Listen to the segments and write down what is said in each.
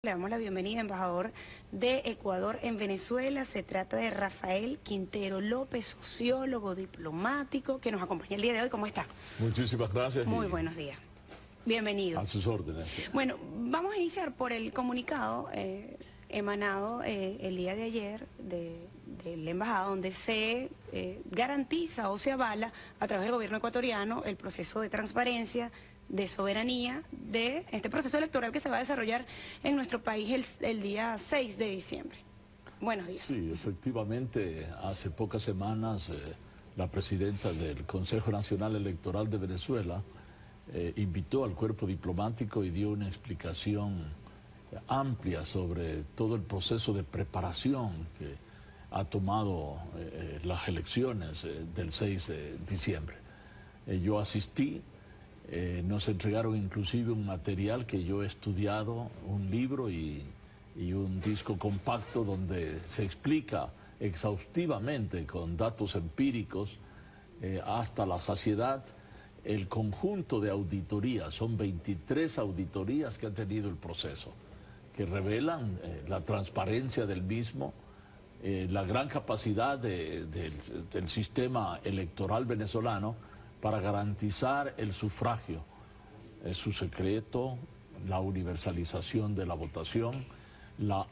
Le damos la bienvenida, embajador de Ecuador en Venezuela. Se trata de Rafael Quintero López, sociólogo, diplomático, que nos acompaña el día de hoy. ¿Cómo está? Muchísimas gracias. Muy buenos días. Bienvenido. A sus órdenes. Bueno, vamos a iniciar por el comunicado emanado el día de ayer del embajado, donde se garantiza o se avala a través del gobierno ecuatoriano el proceso de transparencia, de soberanía de este proceso electoral que se va a desarrollar en nuestro país el día 6 de diciembre. Buenos días. Sí, efectivamente, hace pocas semanas la presidenta del Consejo Nacional Electoral de Venezuela invitó al cuerpo diplomático y dio una explicación amplia sobre todo el proceso de preparación que ha tomado las elecciones del 6 de diciembre. Yo asistí. Nos entregaron inclusive un material que yo he estudiado, un libro y un disco compacto donde se explica exhaustivamente con datos empíricos hasta la saciedad el conjunto de auditorías. Son 23 auditorías que ha tenido el proceso, que revelan la transparencia del mismo, la gran capacidad del sistema electoral venezolano para garantizar el sufragio, su secreto, la universalización de la votación, la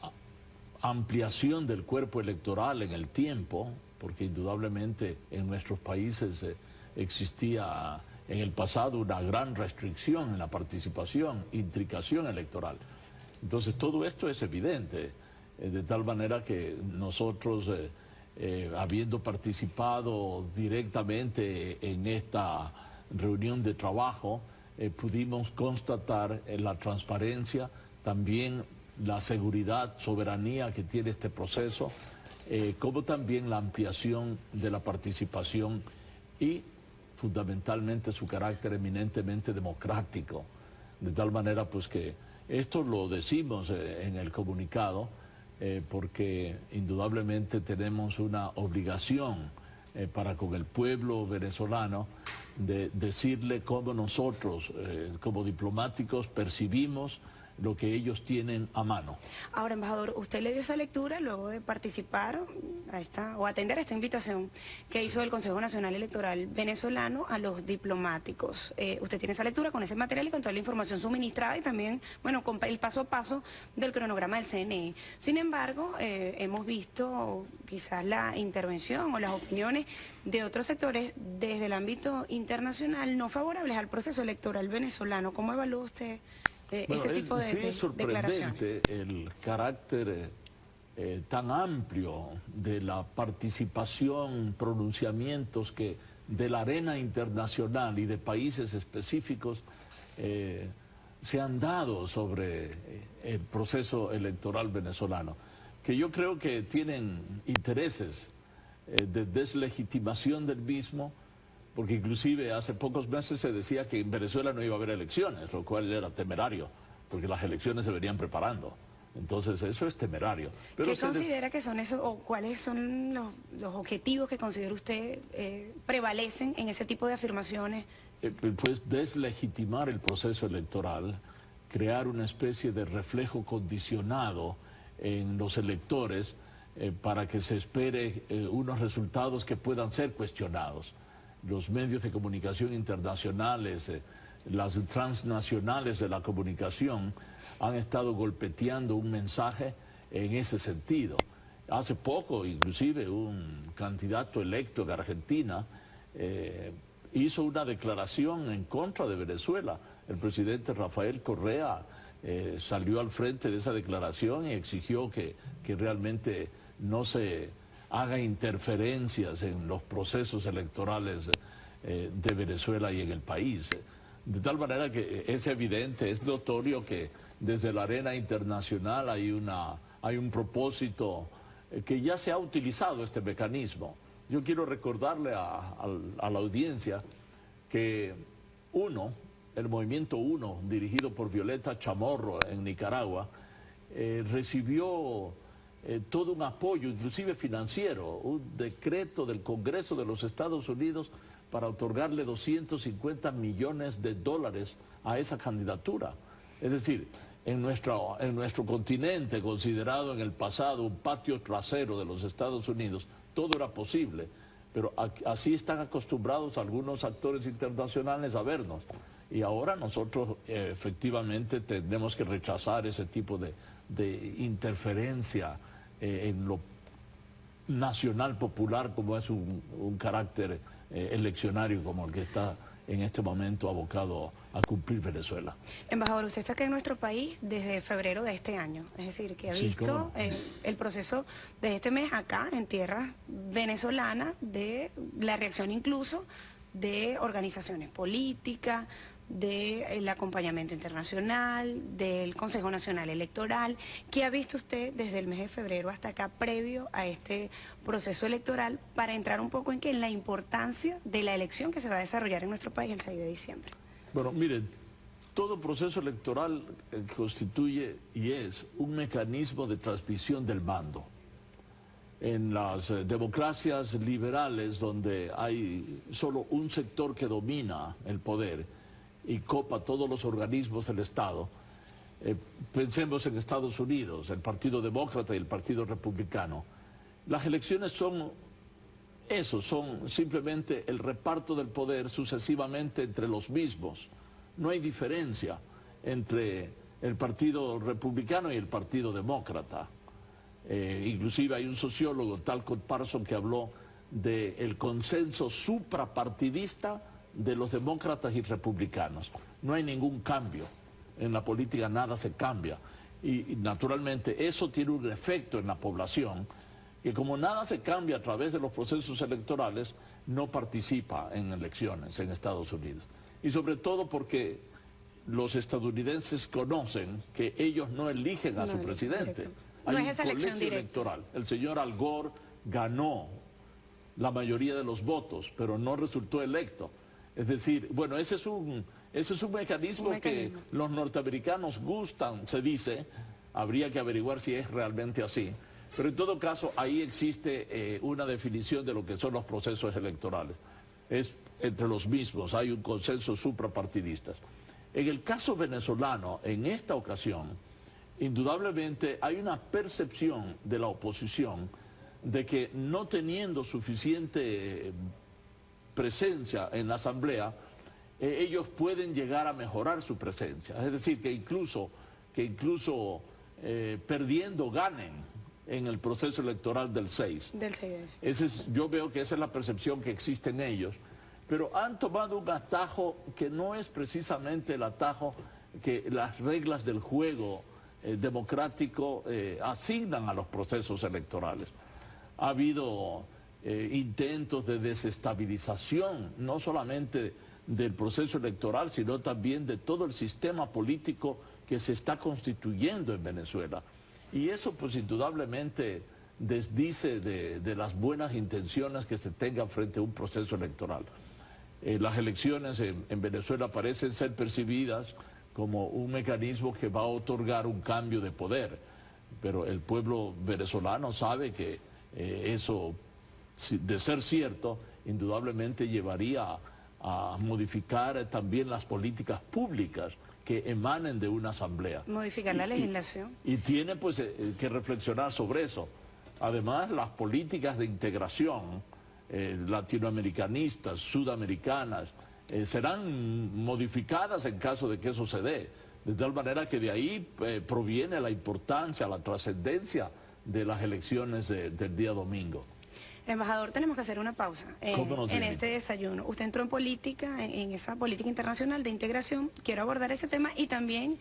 ampliación del cuerpo electoral en el tiempo, porque indudablemente en nuestros países existía en el pasado una gran restricción en la participación, intricación electoral. Entonces todo esto es evidente, de tal manera que nosotros habiendo participado directamente en esta reunión de trabajo, pudimos constatar la transparencia, también la seguridad, soberanía que tiene este proceso, como también la ampliación de la participación y fundamentalmente su carácter eminentemente democrático. De tal manera pues que esto lo decimos en el comunicado, porque indudablemente tenemos una obligación para con el pueblo venezolano de decirle cómo nosotros, como diplomáticos, percibimos lo que ellos tienen a mano. Ahora, embajador, usted le dio esa lectura luego de participar o atender a esta invitación que hizo el Consejo Nacional Electoral venezolano a los diplomáticos. Usted tiene esa lectura con ese material y con toda la información suministrada y también, bueno, con el paso a paso del cronograma del CNE. Sin embargo, hemos visto quizás la intervención o las opiniones de otros sectores desde el ámbito internacional no favorables al proceso electoral venezolano. ¿Cómo evalúa usted ese tipo de sí, es sorprendente el carácter tan amplio de la participación, pronunciamientos que de la arena internacional y de países específicos se han dado sobre el proceso electoral venezolano, que yo creo que tienen intereses de deslegitimación del mismo, porque inclusive hace pocos meses se decía que en Venezuela no iba a haber elecciones, lo cual era temerario, porque las elecciones se venían preparando. Entonces eso es temerario. Pero ¿qué considera que son esos, o cuáles son los objetivos que considera usted prevalecen en ese tipo de afirmaciones? Pues deslegitimar el proceso electoral, crear una especie de reflejo condicionado en los electores para que se espere unos resultados que puedan ser cuestionados. Los medios de comunicación internacionales, las transnacionales de la comunicación han estado golpeteando un mensaje en ese sentido. Hace poco, inclusive, un candidato electo en Argentina hizo una declaración en contra de Venezuela. El presidente Rafael Correa salió al frente de esa declaración y exigió que realmente no se haga interferencias en los procesos electorales de Venezuela y en el país. De tal manera que es evidente, es notorio que desde la arena internacional hay un propósito que ya se ha utilizado este mecanismo. Yo quiero recordarle a la audiencia que el movimiento UNO, dirigido por Violeta Chamorro en Nicaragua, recibió todo un apoyo, inclusive financiero, un decreto del Congreso de los Estados Unidos para otorgarle 250 millones de dólares a esa candidatura. Es decir, en nuestro continente, considerado en el pasado un patio trasero de los Estados Unidos, todo era posible. Pero así están acostumbrados algunos actores internacionales a vernos. Y ahora nosotros efectivamente tenemos que rechazar ese tipo de interferencia en lo nacional popular, como es un carácter eleccionario como el que está en este momento abocado a cumplir Venezuela. Embajador, usted está acá en nuestro país desde febrero de este año, es decir, que ha visto el proceso de este mes acá en tierras venezolanas, de la reacción incluso de organizaciones políticas, del acompañamiento internacional, del Consejo Nacional Electoral. ¿Qué ha visto usted desde el mes de febrero hasta acá previo a este proceso electoral, para entrar un poco en la importancia de la elección que se va a desarrollar en nuestro país el 6 de diciembre? Bueno, miren, todo proceso electoral constituye y es un mecanismo de transmisión del mando. En las democracias liberales, donde hay solo un sector que domina el poder y copa todos los organismos del Estado, pensemos en Estados Unidos, el Partido Demócrata y el Partido Republicano. Las elecciones son eso, son simplemente el reparto del poder sucesivamente entre los mismos. No hay diferencia entre el Partido Republicano y el Partido Demócrata. Inclusive hay un sociólogo, Talcott Parsons, que habló del consenso suprapartidista de los demócratas y republicanos. No hay ningún cambio. En la política nada se cambia. Y naturalmente eso tiene un efecto en la población, que como nada se cambia a través de los procesos electorales, no participa en elecciones en Estados Unidos. Y sobre todo porque los estadounidenses conocen que ellos no eligen a su presidente. No Hay es esa un elección colegio directa. electoral. El señor Al Gore ganó la mayoría de los votos, pero no resultó electo. Es decir, bueno, ese es un mecanismo que los norteamericanos gustan, se dice. Habría que averiguar si es realmente así. Pero en todo caso, ahí existe una definición de lo que son los procesos electorales. Es entre los mismos, hay un consenso suprapartidista. En el caso venezolano, en esta ocasión, indudablemente hay una percepción de la oposición de que no teniendo suficiente presencia en la Asamblea, ellos pueden llegar a mejorar su presencia. Es decir, que incluso perdiendo ganen en el proceso electoral del 6. Yo veo que esa es la percepción que existe en ellos, pero han tomado un atajo que no es precisamente el atajo que las reglas del juego democrático asignan a los procesos electorales. Ha habido intentos de desestabilización, no solamente del proceso electoral, sino también de todo el sistema político que se está constituyendo en Venezuela. Y eso pues indudablemente desdice de las buenas intenciones que se tengan frente a un proceso electoral. Las elecciones en Venezuela parecen ser percibidas como un mecanismo que va a otorgar un cambio de poder, pero el pueblo venezolano sabe que eso, de ser cierto, indudablemente llevaría a modificar también las políticas públicas que emanen de una asamblea. Modificar la legislación. Y tiene pues que reflexionar sobre eso. Además, las políticas de integración latinoamericanistas, sudamericanas, serán modificadas en caso de que eso se dé. De tal manera que de ahí proviene la importancia, la trascendencia de las elecciones del día domingo. Embajador, tenemos que hacer una pausa en este desayuno. Usted entró en política, en esa política internacional de integración. Quiero abordar ese tema y también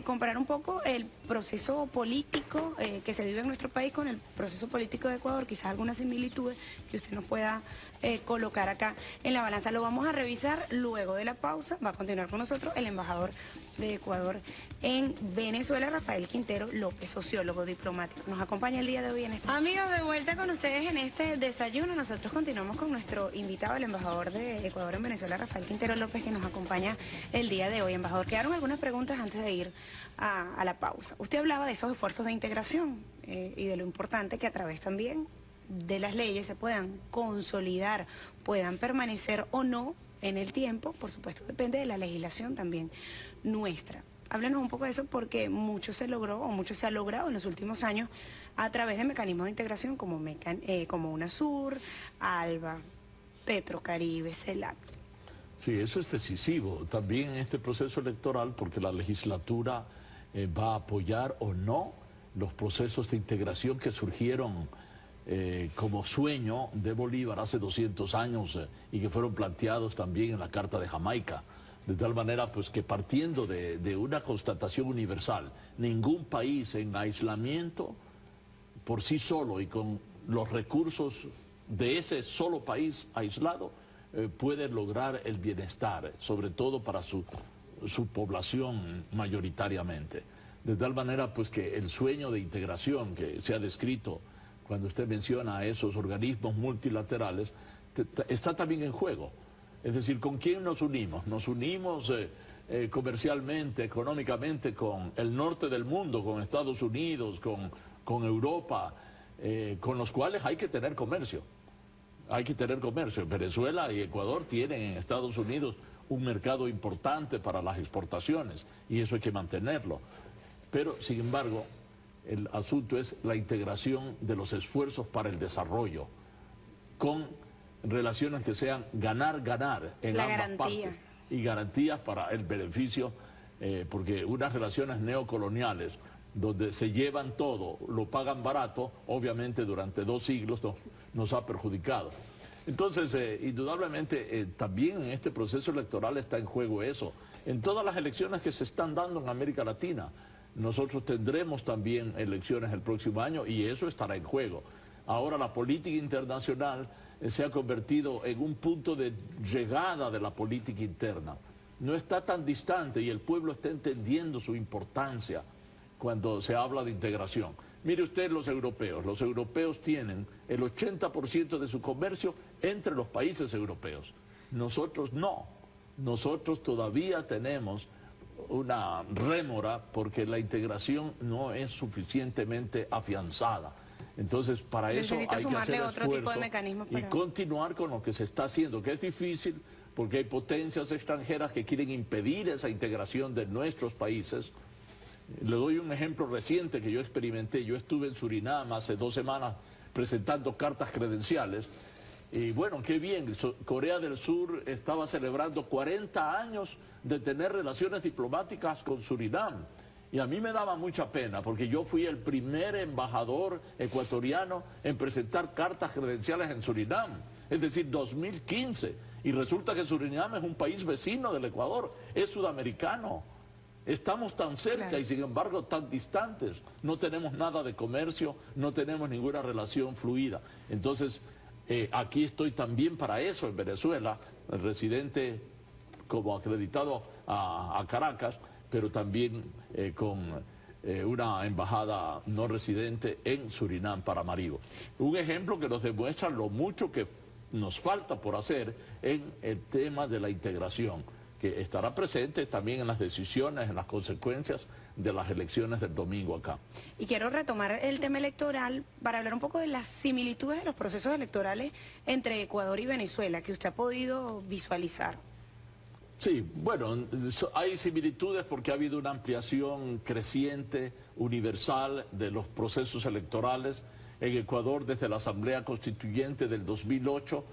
comparar un poco el proceso político que se vive en nuestro país con el proceso político de Ecuador, quizás algunas similitudes que usted nos pueda colocar acá en la balanza. Lo vamos a revisar luego de la pausa. Va a continuar con nosotros el embajador de Ecuador en Venezuela, Rafael Quintero López, sociólogo diplomático. Nos acompaña el día de hoy en este... Amigos, de vuelta con ustedes en este desayuno. Nosotros continuamos con nuestro invitado, el embajador de Ecuador en Venezuela, Rafael Quintero López, que nos acompaña el día de hoy. Embajador, quedaron algunas preguntas antes de ir a la pausa. Usted hablaba de esos esfuerzos de integración y de lo importante que a través también de las leyes se puedan consolidar, puedan permanecer o no en el tiempo. Por supuesto, depende de la legislación también nuestra. Háblenos un poco de eso porque mucho se logró o mucho se ha logrado en los últimos años a través de mecanismos de integración como UNASUR, ALBA, Petrocaribe, CELAC. Sí, eso es decisivo también en este proceso electoral porque la legislatura va a apoyar o no los procesos de integración que surgieron como sueño de Bolívar hace 200 años y que fueron planteados también en la Carta de Jamaica. De tal manera pues que partiendo de una constatación universal, ningún país en aislamiento por sí solo y con los recursos de ese solo país aislado puede lograr el bienestar, sobre todo para su población mayoritariamente. De tal manera pues que el sueño de integración que se ha descrito cuando usted menciona a esos organismos multilaterales está también en juego. Es decir, ¿con quién nos unimos? Nos unimos comercialmente, económicamente con el norte del mundo, con Estados Unidos, con Europa, con los cuales hay que tener comercio. Hay que tener comercio. Venezuela y Ecuador tienen en Estados Unidos un mercado importante para las exportaciones y eso hay que mantenerlo. Pero, sin embargo, el asunto es la integración de los esfuerzos para el desarrollo con relaciones que sean ganar-ganar en ambas partes y garantías para el beneficio, porque unas relaciones neocoloniales donde se llevan todo, lo pagan barato, obviamente durante 2 siglos nos ha perjudicado. Entonces, indudablemente, también en este proceso electoral está en juego eso. En todas las elecciones que se están dando en América Latina, nosotros tendremos también elecciones el próximo año y eso estará en juego. Ahora la política internacional se ha convertido en un punto de llegada de la política interna. No está tan distante y el pueblo está entendiendo su importancia cuando se habla de integración. Mire usted los europeos tienen el 80% de su comercio entre los países europeos. Nosotros no, nosotros todavía tenemos una rémora porque la integración no es suficientemente afianzada. Entonces, para eso hay que hacer esfuerzo y continuar con lo que se está haciendo, que es difícil porque hay potencias extranjeras que quieren impedir esa integración de nuestros países. Le doy un ejemplo reciente que yo experimenté. Yo estuve en Surinam hace 2 semanas presentando cartas credenciales y bueno, qué bien, Corea del Sur estaba celebrando 40 años de tener relaciones diplomáticas con Surinam. Y a mí me daba mucha pena porque yo fui el primer embajador ecuatoriano en presentar cartas credenciales en Surinam, es decir, 2015. Y resulta que Surinam es un país vecino del Ecuador, es sudamericano. Estamos tan cerca y sin embargo tan distantes. No tenemos nada de comercio, no tenemos ninguna relación fluida. Entonces, aquí estoy también para eso en Venezuela, el residente como acreditado a Caracas, pero también con una embajada no residente en Surinam, Paramaribo. Un ejemplo que nos demuestra lo mucho que nos falta por hacer en el tema de la integración, que estará presente también en las decisiones, en las consecuencias de las elecciones del domingo acá. Y quiero retomar el tema electoral para hablar un poco de las similitudes de los procesos electorales entre Ecuador y Venezuela, que usted ha podido visualizar. Sí, bueno, hay similitudes porque ha habido una ampliación creciente, universal, de los procesos electorales. En Ecuador, desde la Asamblea Constituyente del 2008,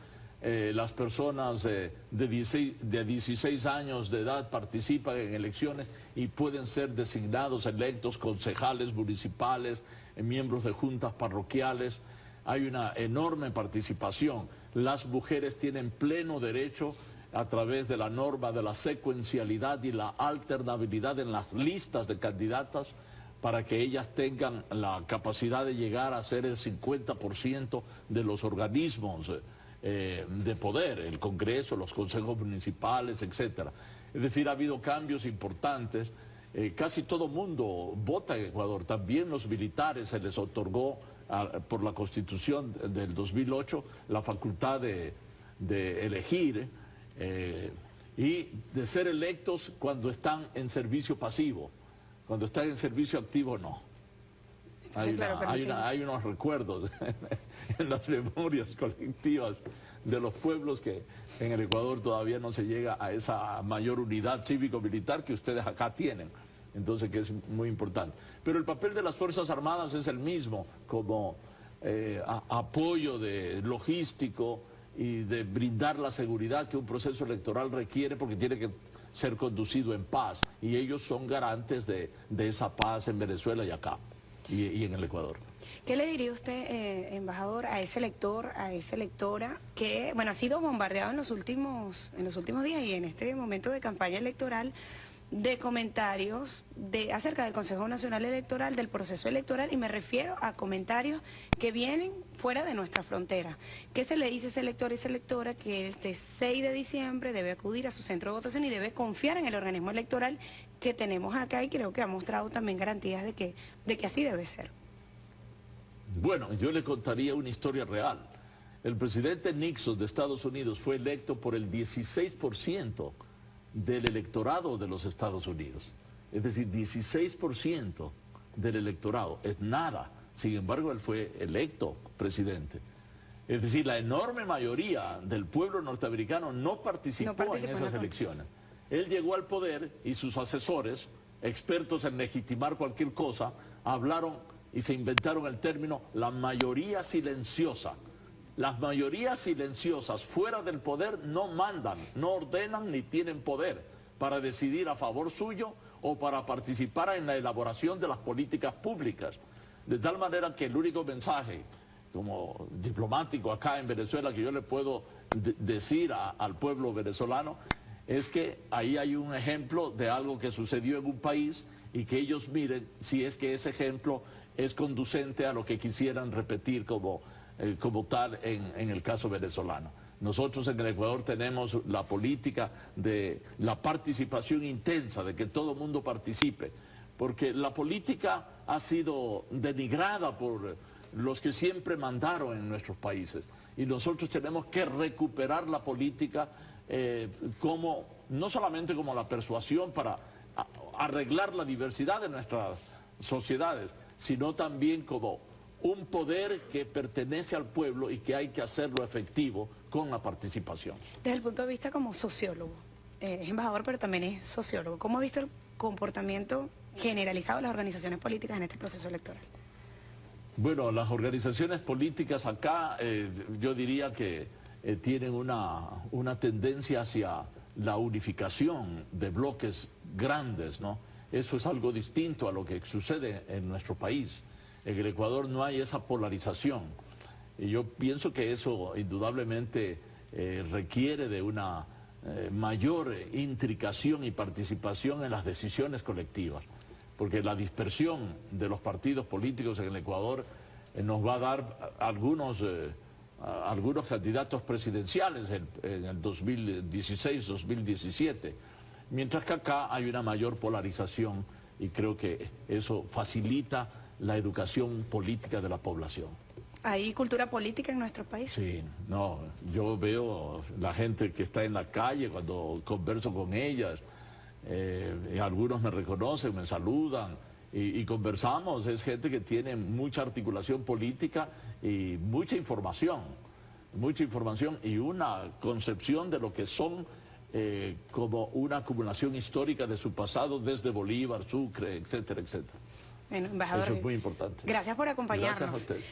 las personas de 16 años de edad participan en elecciones y pueden ser designados, electos, concejales municipales, miembros de juntas parroquiales. Hay una enorme participación. Las mujeres tienen pleno derecho a través de la norma de la secuencialidad y la alternabilidad en las listas de candidatas para que ellas tengan la capacidad de llegar a ser el 50% de los organismos de poder, el Congreso, los consejos municipales, etc. Es decir, ha habido cambios importantes. Casi todo mundo vota en Ecuador, también los militares se les otorgó por la Constitución del 2008 la facultad de elegir y de ser electos cuando están en servicio pasivo. Cuando están en servicio activo, no. Hay unos recuerdos en las memorias colectivas de los pueblos que en el Ecuador todavía no se llega a esa mayor unidad cívico-militar que ustedes acá tienen. entonces que es muy importante. Pero el papel de las Fuerzas Armadas es el mismo, como apoyo logístico y de brindar la seguridad que un proceso electoral requiere, porque tiene que ser conducido en paz, y ellos son garantes de esa paz en Venezuela y acá, y en el Ecuador. ¿Qué le diría usted, embajador, a ese elector, a esa electora que, bueno, ha sido bombardeado en los últimos días y en este momento de campaña electoral, de comentarios acerca del Consejo Nacional Electoral, del proceso electoral, y me refiero a comentarios que vienen fuera de nuestra frontera? ¿Qué se le dice a ese elector y esa electora? Que este 6 de diciembre debe acudir a su centro de votación y debe confiar en el organismo electoral que tenemos acá, y creo que ha mostrado también garantías de que así debe ser. Bueno, yo le contaría una historia real. El presidente Nixon de Estados Unidos fue electo por el 16% del electorado de los Estados Unidos. Es decir, 16% del electorado. Es nada. Sin embargo, él fue electo presidente. Es decir, la enorme mayoría del pueblo norteamericano no participó en esas elecciones. Él llegó al poder y sus asesores, expertos en legitimar cualquier cosa, hablaron y se inventaron el término la mayoría silenciosa. Las mayorías silenciosas fuera del poder no mandan, no ordenan ni tienen poder para decidir a favor suyo o para participar en la elaboración de las políticas públicas. De tal manera que el único mensaje como diplomático acá en Venezuela que yo le puedo decir al pueblo venezolano es que ahí hay un ejemplo de algo que sucedió en un país, y que ellos miren si es que ese ejemplo es conducente a lo que quisieran repetir como tal en el caso venezolano. Nosotros en el Ecuador tenemos la política de la participación intensa, de que todo el mundo participe, porque la política ha sido denigrada por los que siempre mandaron en nuestros países, y nosotros tenemos que recuperar la política no solamente como la persuasión para arreglar la diversidad de nuestras sociedades, sino también como un poder que pertenece al pueblo y que hay que hacerlo efectivo con la participación. Desde el punto de vista como sociólogo, es embajador pero también es sociólogo, ¿cómo ha visto el comportamiento generalizado de las organizaciones políticas en este proceso electoral? Bueno, las organizaciones políticas acá yo diría que tienen una tendencia hacia la unificación de bloques grandes, ¿no? Eso es algo distinto a lo que sucede en nuestro país. En el Ecuador no hay esa polarización. Y yo pienso que eso indudablemente requiere de una mayor intricación y participación en las decisiones colectivas. Porque la dispersión de los partidos políticos en el Ecuador nos va a dar algunos candidatos presidenciales en el 2016-2017. Mientras que acá hay una mayor polarización, y creo que eso facilita la educación política de la población. ¿Hay cultura política en nuestro país? Sí, no, yo veo la gente que está en la calle cuando converso con ellas, algunos me reconocen, me saludan y conversamos. Es gente que tiene mucha articulación política y mucha información y una concepción de lo que son como una acumulación histórica de su pasado desde Bolívar, Sucre, etcétera, etcétera. Bueno, embajador, eso es muy importante. Gracias por acompañarnos. Gracias a usted.